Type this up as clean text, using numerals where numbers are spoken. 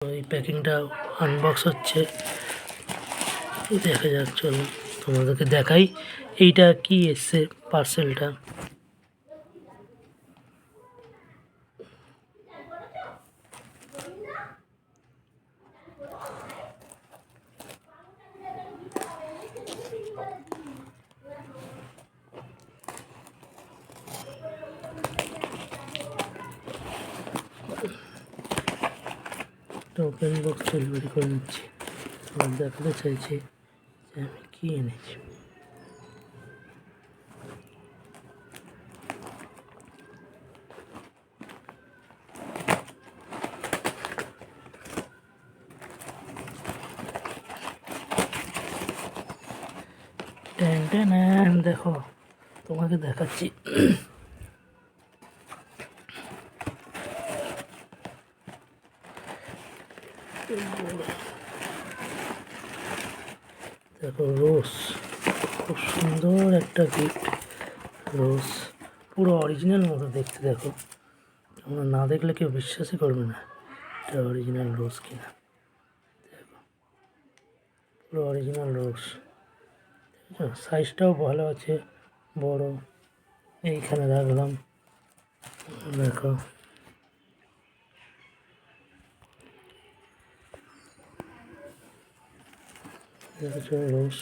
এই প্যাকিংটা আনবক্স হচ্ছে, দেখা যাক। চলো তোমাদেরকে দেখাই এইটা কি এসছে পার্সেলটা। ওপেন বক্স ডেলিভারি করে নিচ্ছি। আবার দেখাতে চাইছি যে আমি কী এনেছি। দেখো তোমাকে দেখাচ্ছি। দেখো রোজ, খুব সুন্দর একটা গিফট। রোজ পুরো অরিজিনাল মতো দেখতে। দেখো তোমরা না দেখলে কেউ বিশ্বাসই করবে না এটা অরিজিনাল রোজ কিনা। দেখো পুরো অরিজিনাল রোজ, সাইজটাও ভালো আছে, বড়। এইখানে রাখলাম, দেখো দেখেছো রোজ।